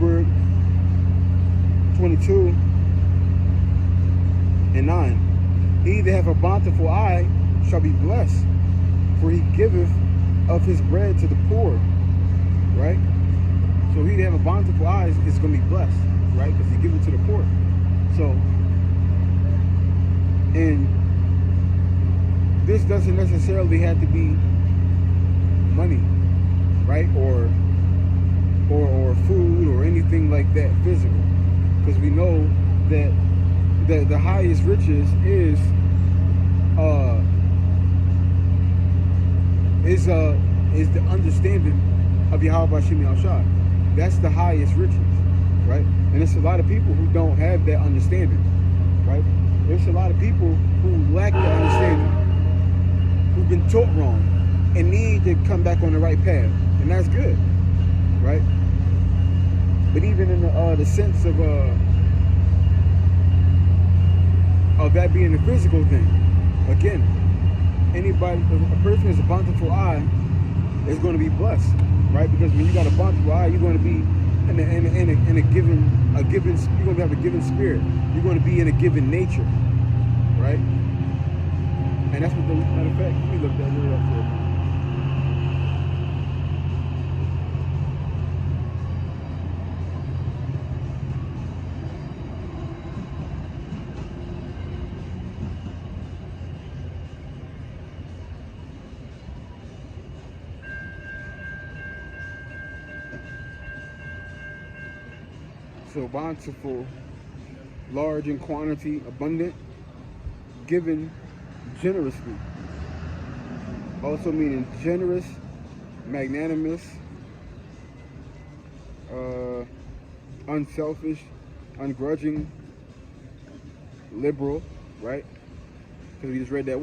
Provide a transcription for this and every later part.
Proverbs 22:9. He that hath a bountiful eye shall be blessed, for he giveth of his bread to the poor. Right? So he that have a bountiful eye is going to be blessed, right? Because he gives it to the poor. So, and this doesn't necessarily have to be money, right? Or food or anything like that, physical. Because we know that the highest riches is the understanding of Yahweh Shem Yahshua. That's the highest riches, right? And there's a lot of people who don't have that understanding, right? There's a lot of people who lack the understanding, who've been taught wrong, and need to come back on the right path, and that's good, right? But even in the sense of that being a physical thing, again, anybody, a person who has a bountiful eye is going to be blessed, right? Because when you got a bountiful eye, you're going to be in a given, you're going to have a given spirit. You're going to be in a given nature, right? And that's what the matter of fact. Let me look that word up for a moment. So bountiful, large in quantity, abundant, given generously. Also meaning generous, magnanimous, unselfish, ungrudging, liberal, right? Because we just read that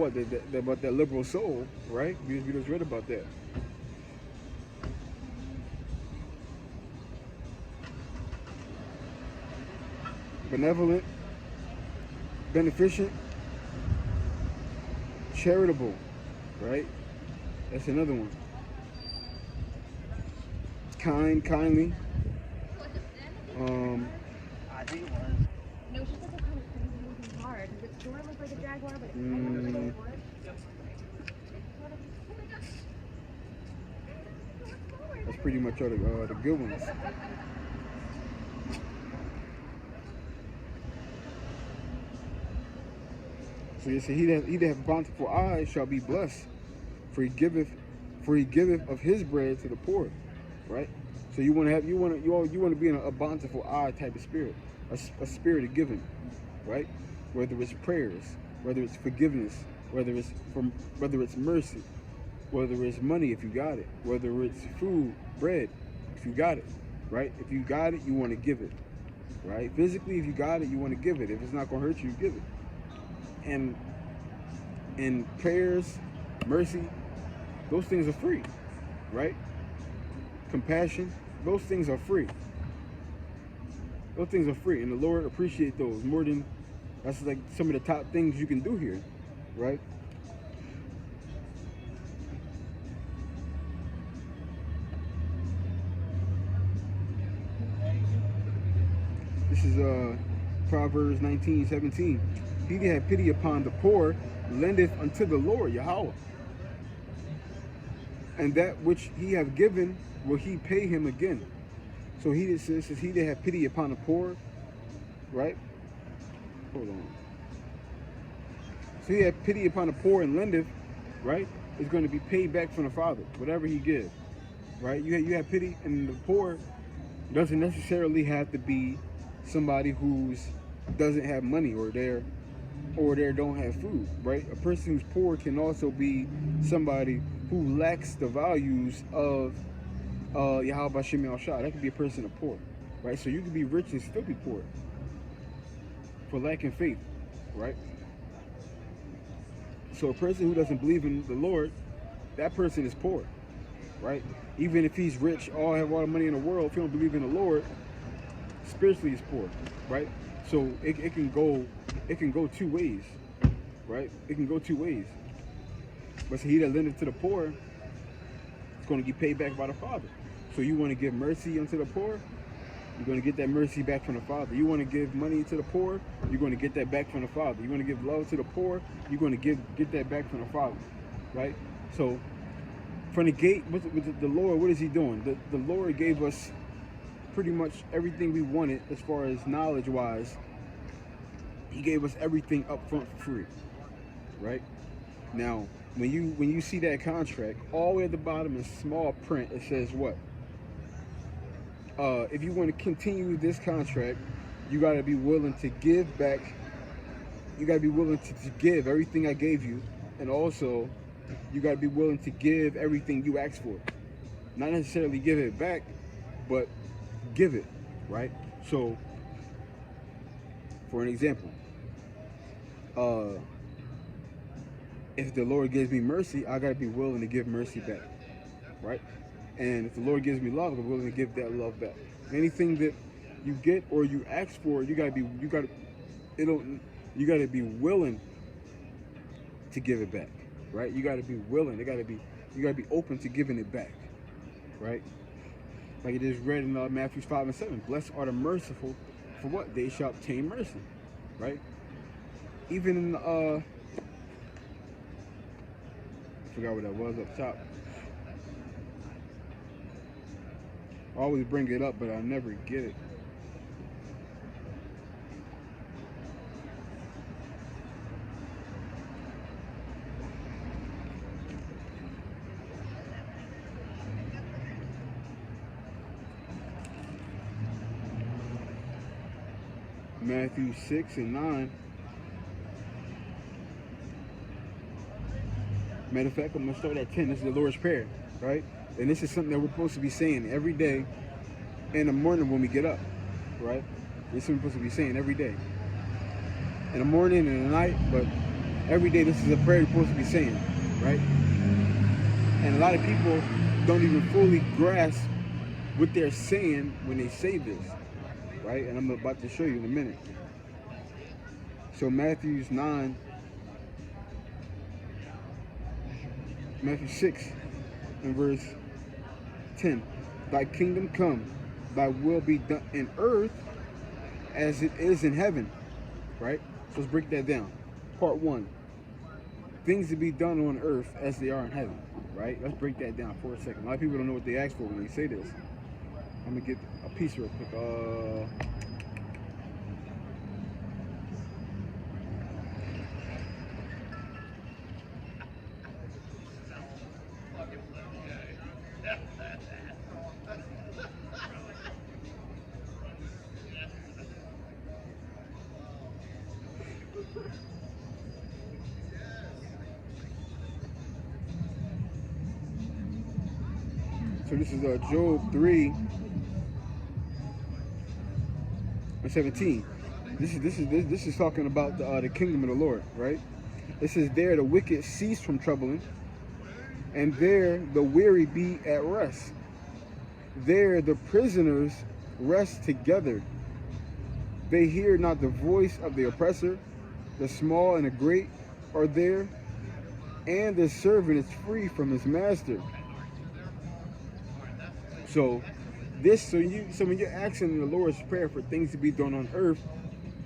about that liberal soul, right? We just read about that. Benevolent, beneficent, charitable, right? That's another one. Kind, kindly. I think it was. No, she said they're kind of crazy moving hard. Does it sort of look like a jaguar, but it's kind of like a horse? That's pretty much all the good ones. So you say, he that hath bountiful eyes shall be blessed, for he giveth of his bread to the poor, right? So you want to be in a bountiful eye type of spirit, a spirit of giving, right? Whether it's prayers, whether it's forgiveness, whether it's mercy, whether it's money if you got it, whether it's food, bread if you got it, right? If you got it, you want to give it, right? Physically, if you got it, you want to give it. If it's not going to hurt you, give it. And prayers, mercy, those things are free, right? Compassion, those things are free. Those things are free, and the Lord appreciates those more than, that's like some of the top things you can do here, right? This is Proverbs 19:17. He that hath pity upon the poor lendeth unto the Lord, Yahweh. And that which he hath given will he pay him again. So he that says, he that hath pity upon the poor, right? Hold on. So he hath pity upon the poor and lendeth, right? Is going to be paid back from the Father, whatever he gives, right? You have pity, and the poor doesn't necessarily have to be somebody who's doesn't have money or they don't have food, right? A person who's poor can also be somebody who lacks the values of Yahweh Shem Yahshua. That could be a person of poor, right? So you can be rich and still be poor for lacking faith, right? So a person who doesn't believe in the Lord, that person is poor, right? Even if he's rich, have all the money in the world, if he don't believe in the Lord, spiritually he's poor, right? So it can go two ways, right? It can go two ways. But so he that lendeth to the poor is going to get paid back by the Father. So you want to give mercy unto the poor, You're going to get that mercy back from the Father. You want to give money to the poor, you're going to get that back from the Father. You want to give love to the poor, you're going to get that back from the Father, right? So from the gate, with the Lord, what is He doing? The Lord gave us pretty much everything we wanted as far as knowledge-wise. He gave us everything up front for free, right? Now, when you see that contract, all the way at the bottom in small print, it says what? If you want to continue this contract, you got to be willing to give back. You got to be willing to give everything I gave you, and also you got to be willing to give everything you asked for. Not necessarily give it back, but give it, right? So, for an example, if the Lord gives me mercy, I got to be willing to give mercy back, right? And if the Lord gives me love, I'm willing to give that love back. Anything that you get or you ask for, you gotta be willing to give it back, right? You gotta be willing. You gotta be open to giving it back, right? Like it is read in Matthew 5:7. Blessed are the merciful, for what? They shall obtain mercy, right? Even in I forgot what that was up top. I always bring it up, but I never get it. Matthew 6 and 9. Matter of fact, I'm going to start at 10. This is the Lord's Prayer, right? And this is something that we're supposed to be saying every day in the morning when we get up, right? This is what we're supposed to be saying every day. In the morning and in the night, but every day this is a prayer we're supposed to be saying, right? And a lot of people don't even fully grasp what they're saying when they say this, right? And I'm about to show you in a minute. So Matthew 6 and verse 10. Thy kingdom come, thy will be done in earth as it is in heaven, right? So let's break that down. Part 1. Things to be done on earth as they are in heaven, right? Let's break that down for a second. A lot of people don't know what they ask for when they say this. I'm gonna get a piece real quick. So this is Job 3 and 17. This is talking about the kingdom of the Lord, right? It says, there the wicked cease from troubling, and there the weary be at rest. There the prisoners rest together. They hear not the voice of the oppressor. The small and the great are there, and the servant is free from his master. So when you're asking the Lord's Prayer for things to be done on earth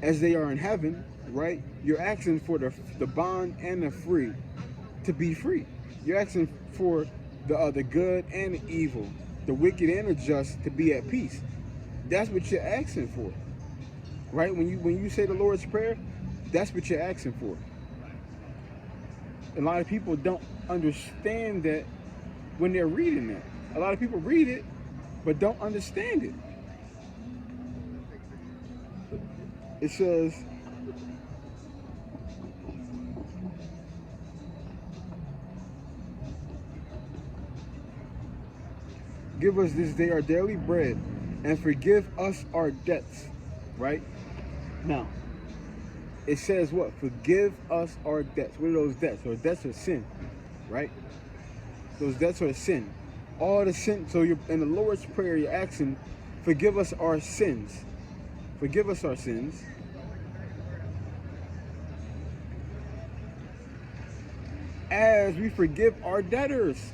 as they are in heaven, right? You're asking for the bond and the free to be free. You're asking for the good and the evil, the wicked and the just to be at peace. That's what you're asking for, right? When you say the Lord's Prayer, that's what you're asking for. A lot of people don't understand that when they're reading that. A lot of people read it, but don't understand it. It says, give us this day our daily bread, and forgive us our debts, right? Now, it says what? Forgive us our debts. What are those debts? Those debts are sin, right? Those debts are sin. All the sin. So you're in the Lord's Prayer, you're asking, forgive us our sins. Forgive us our sins. As we forgive our debtors.